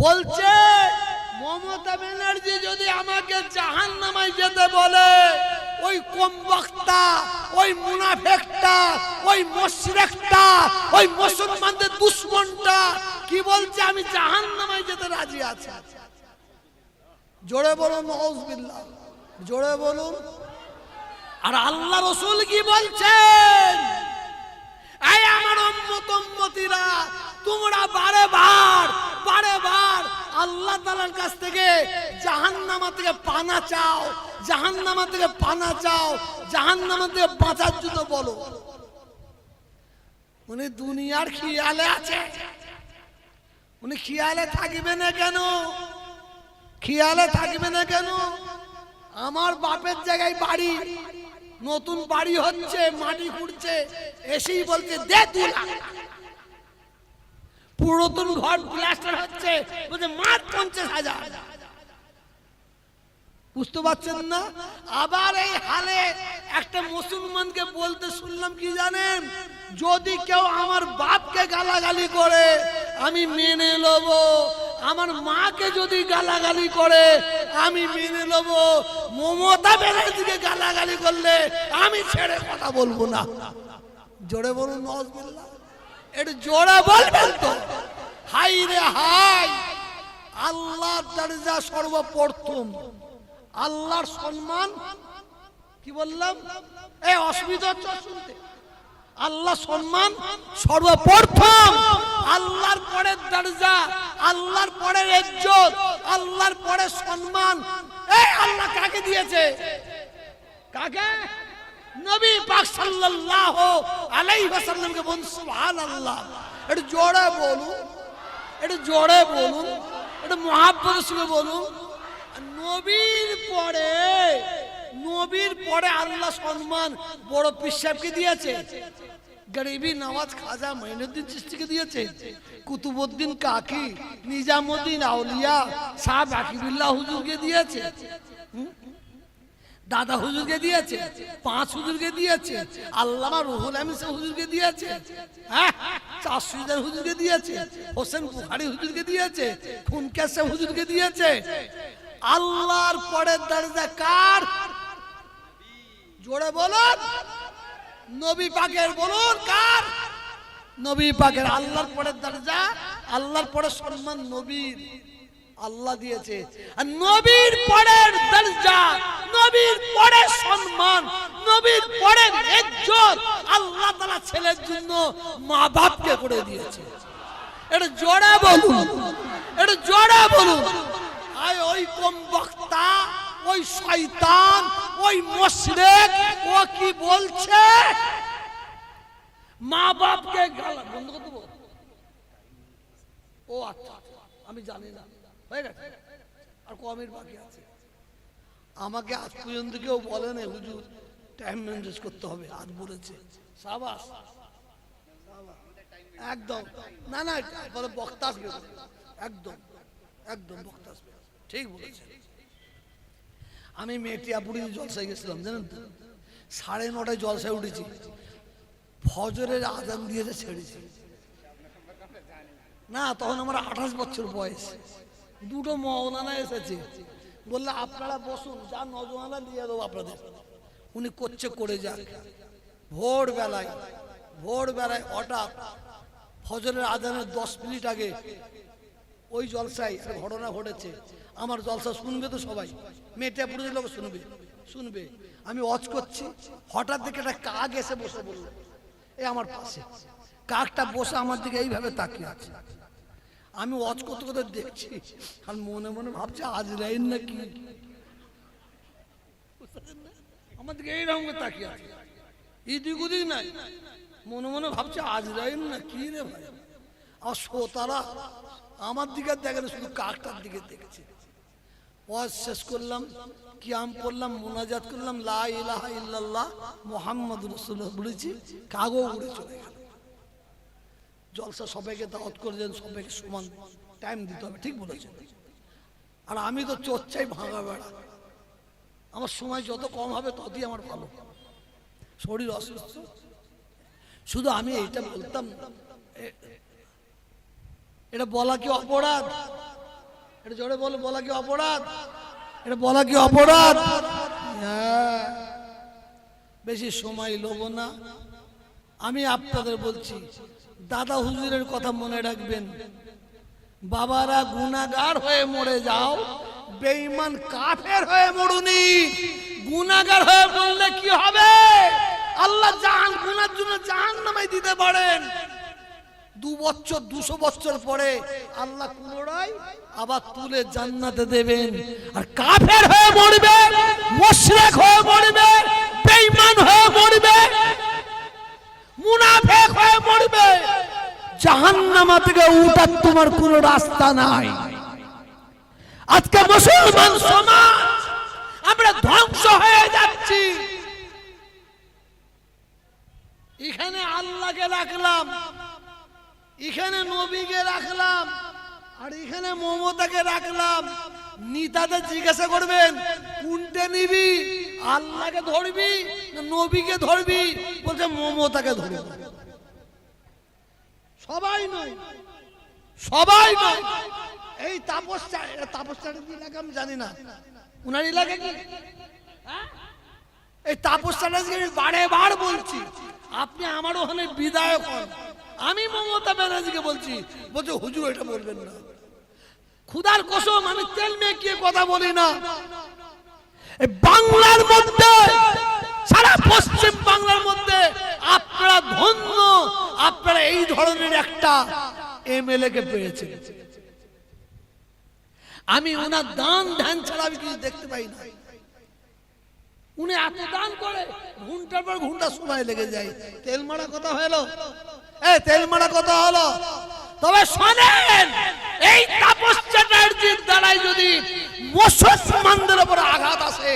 বলছে মমতা ব্যানার্জি যদি আমাকে জাহান্নামায় যেতে বলে, ওই কমবক্তা, ওই মুনাফিকটা, ওই মুশরিকটা, ওই মুসলমানদের দুশমনটা কি বলছে, আমি জাহান্নামায় যেতে রাজি আছি। জোরে বলুন নাউযুবিল্লাহ, জোরে বলুন। আর আল্লাহ রাসূল কি বলছেন, এই আমার উম্মতিরা, তোমরা বারে বার আল্লাহ তাআলার কাছ থেকে জাহান্নামা থেকে পানা চাও, জাহান্নামা থেকে পানা চাও, জাহান্নামা থেকে বাঁচার জন্য বলো। উনি দুনিয়ার খেয়ালে আছে, উনি খেয়ালে থাকবে না কেন? খেয়ালে থাকবে না কেন? আমার বাপের জায়গায় বাড়ি, নতুন বাড়ি হচ্ছে, মাটি খুঁড়ছে, এসেই বলছে দে 2 লাখ। পুরাতন ঘর প্লাস্টার হচ্ছে, বলছে মার 50,000। বুঝতে পারছেন না? আবার এই হালে একটা মুসলমানকে বলতে শুনলাম কি জানেন, যদি কেউ আমার বাপকে গালাগালি করে আমি মেনে নেব, আমার মাকে যদি গালাগালি করে আমি মেনে নেব, মমতা ব্যানার্জিকে গালাগালি করলে আমি ছেড়ে কথা বলবো না। জোরে বলুন নাউযুবিল্লাহ, একটু জোরে বলবেন তো। হাই রে হাই, আল্লাহর দরজা সর্বপ্রথম, আল্লাহর সম্মান। কি বললাম? এই অসুবিধা হচ্ছে শুনতে। আল্লাহ সম্মান সর্বপ্রথম, আল্লাহর পরে দরজা, আল্লাহর পরে ইজ্জত, আল্লাহর পরে সম্মান। এই আল্লাহ কাকে দিয়েছে? কাকে? নবী পাক সাল্লাল্লাহু আলাইহি ওয়াসাল্লামকে বলুন সুবহানাল্লাহ। একটু জোরে বলুন, একটু জোরে বলুন, একটু মুহাব্বতের সঙ্গে বলুন। নবীর পরে আল্লাহ সম্মান বড় পীর সাহেবকে দিয়েছে, গরিবি নওয়াজ খাজা মঈনুদ্দিন চিশতিকে দিয়েছে, কুতুবউদ্দিন কাকি, নিজামউদ্দিন আউলিয়া শাহ বাকিবুল্লাহ হুজুরকে দিয়েছে, দাদা হুজুরকে দিয়েছে, 5 হুজুরকে দিয়েছে, আল্লামা রুহুল আমিন হুজুরকে দিয়েছে, হ্যাঁ, চাষিদার হুজুরকে দিয়েছে, হোসেন বুখারী হুজুরকে দিয়েছে, খুনকাসে হুজুরকে দিয়েছে। আল্লাহর পরে দরজা কার? জোরে বলুন, নবী পাকের। বলুন কার? নবী পাকের। আল্লাহর পরে দরজা, আল্লাহর পরে সম্মান নবীর, আল্লাহ দিয়েছে। আর নবীর পরে দরজা, নবীর পরে সম্মান, নবীর পরে ইজ্জত আল্লাহ তাআলা ছেলের জন্য মা বাপকে করে দিয়েছে। এটা জোরে বলুন, এটা জোরে বলুন। আয় ওই কমবক্তা, ওই শয়তান, ওই মুশরিক, ও কি বলছে? মা বাপকে গালা বন্ধ করে দেবো। ও আচ্ছা, আমি জানি না, হয়ে গেছে, আর কমের বাকি আছে। আমাকে আজ পর্যন্ত কেউ বলে না হুজুর টাইম ম্যানেজ করতে হবে, আজ বলেছে। সাবাস, একদম। না না, বলে বক্তা আসবে, একদম একদম বক্তা আসবে, ঠিক বলেছে। আমি মেটিয়াপুরি জলসায় গেছিলাম, জানেন তো, 9:30 জলসায় উঠেছি, ফজরের আজান দিয়েছে, ছেড়েছি। না, তখন আমার 28 বছর বয়স। 2টো মওলানা এসেছে, বললে আপনারা বসুন, যা নজওয়ানা দিয়ে দেবো আপনাদের। উনি করছে করে যাক। ভোরবেলায় হঠাৎ ফজরের আজানের 10 মিনিট আগে ওই জলসায় একটা ঘটনা ঘটেছে। আমার জলসা শুনবে তো সবাই, মেটিয়াপুরের লোক শুনবে। আমি ওয়াজ করছি, হঠাৎ দেখে একটা কাক এসে বসে বলল এই আমার পাশে। কাকটা বসে আমার দিকে এইভাবে তাকিয়ে আছে। আমি ওয়াজ করতে করতে দেখছি, আর মনে মনে ভাবছি আজরাইল না কি, আমার দিকে এইরকম তাকিয়ে আছে, এদিক ওদিক নাই। মনে মনে ভাবছি আজরাইল না কি রে ভাই। আর শ্রোতারা আমার দিকে দেখে না, শুধু কাকটার দিকে দেখছে। ওয়াজ শেষ করলাম, কিয়াম পড়লাম, মুনাজাত করলাম, লা ইলাহা ইল্লাল্লাহ মুহাম্মাদুর রাসূলুল্লাহ বলেছি, কাগও উড়ে চলে গেল। জলসা সবাইকে দাওয়াত করে দেন, সবাইকে সমান টাইম দিতে হবে, ঠিক বলেছেন। আর আমি তো চর্চাই ভাঙা বেড়া, আমার সময় যত কম হবে ততই আমার ভালো। শরীর অসুস্থ, শুধু আমি এইটা বলতাম, এটা বলা কি অপরাধ? এটা জোরে বল, বলা কি অপরাধ? এটা বলা কি অপরাধ? হ্যাঁ, বেশি সময় লব না। আমি আপনাদের বলছি, দাদা হুজুরের কথা মনে রাখবেন। বাবারা গুনাহগার হয়ে মরে যাও, বেঈমান কাফের হয়ে মরুনি। গুনাহগার হয়ে মরলে কি হবে? আল্লাহ গুনার জন্য জাহান্নামে দিতে পারেন। 2 বছর 200 বছর পরে আল্লাহ পুনরায় আবার তুলে জান্নাতে দেবেন। আর কাফের হয়ে মরবে, মুশরিক হয়ে মরবে, বেঈমান হয়ে মরবে, মুনাফিক হয়ে মরবে, জাহান্নাম থেকে উঠার তোমার কোনো রাস্তা নাই। আজকে মুসলমান সমাজ আমরা ধ্বংস হয়ে যাচ্ছি। এখানে আল্লাহকে রাখলাম, এখানে নবীকে রাখলাম, আর এখানে মমতাকে রাখলাম। নেতাদের জিজ্ঞাসা করবেন কোনটা নিবি, আল্লাহকে ধরবি না নবীকে ধরবি? বলছে মমতাকে ধরবি। সবাই নয়, সবাই নয়। এই তাপসটা এলাকা আমি জানি না, উনার এলাকা কি? এই তাপসটা বারে বার বলছি, আপনি আমার ওখানে বিধায়ক হন, আমি মমতা ব্যানার্জিকে বলছি, বলছে হুজুর এটা বলবেন না। খুদার কসম আমি তেল মেখে কথা বলি না। বাংলার মধ্যে, সারা পশ্চিম বাংলার মধ্যে আপনারা ধন্য, আপনারা এই ধরনের একটা এমএলএ কে পেয়েছেন। আমি ওনার দান ধ্যান ছাড়া আমি কিছু দেখতে পাই না। উনি এত দান করে, ঘন্টার পর ঘন্টা সময় লেগে যায়। তেল মারা কথা হলো, তেল মারা কথা হলো। তবে শোনেন, এই তাপস চ্যাটার্জির দ্বারাই যদি মুসলমানদের উপর আঘাত আসে,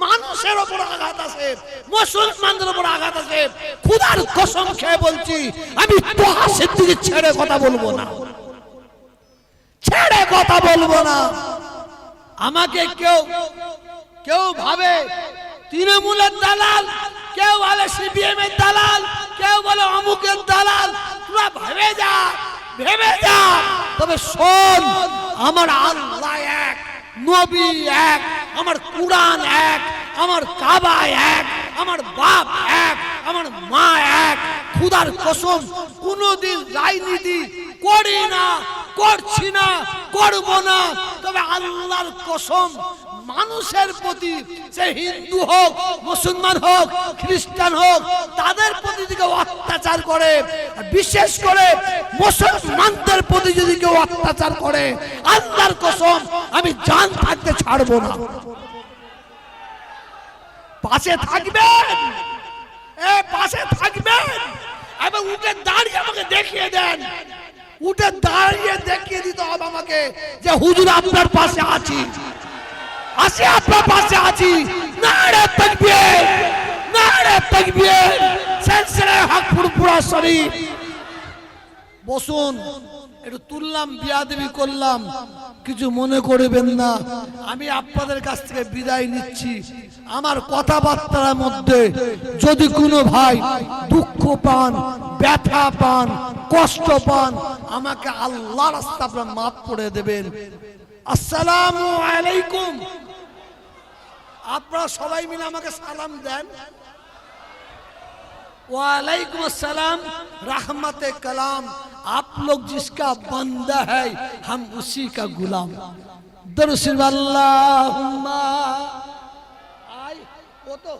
মানুষের উপর আঘাত আসে, মুসলমানদের উপর আঘাত আসে, খুদার কসম খেয়ে বলছি আমি তোহা সিদ্দিকী ছেড়ে কথা বলবো না, ছেড়ে কথা বলবো না। আমাকে কেউ ভাবে তৃণমূলের দালাল, কেউ বলে সিপিএম এর দালাল, কেউ বলে অমুকের দালাল। তোরা ভেবে যা, ভেবে যা। তবে শোন, আমার আল্লাহ এক, নবী এক, আমার কুরআন এক, আমার কাবা এক, আমার বাপ এক, আমার মা এক। খুদার কসম কোনদিন রাজনীতি করি না, করছি না, করব না। তবে আল্লাহর কসম মানুষের প্রতি, সে হিন্দু হোক, মুসলমান হোক, খ্রিস্টান হোক, তাদের প্রতি যদি কেউ অত্যাচার করে, বিশেষ করে মুসলমানদের প্রতি যদি কেউ অত্যাচার করে, আল্লাহর কসম আমি জান থাকতে ছাড়বো না। পাশে থাকবেন, পাশে থাকবেন। এবার উঠে দাঁড়িয়ে আমাকে দেখিয়ে দেন, উঠে দাঁড়িয়ে দেখিয়ে দিতে হবে আমাকে যে হুজুর আপনার পাশে আছি, আসি আপনার পাশে আছি। নারে তাকবীর, নারে তাকবীর, সিলসিলা হক ফুরফুরা শরীফ। বসুন, একটু তুললাম, বিয়াদবি করলাম, কিছু মনে করবেন না। আমি আপনাদের কাছ থেকে বিদায় নিচ্ছি। আমার কথাবার্তার মধ্যে যদি কোনো ভাই দুঃখ পান, ব্যথা পান, কষ্ট পান, আমাকে আল্লাহর রাস্তায় আপনারা মাফ করে দেবেন। আসসালামু আলাইকুম। আপনারা সবাই মিলে আমাকে সালাম দেন। वालेकुम अस्सलाम रहमत कलाम। आप लोग जिसका बंदा है हम उसी का गुलाम। दरुद अल्लाहुम्मा। आई वो तो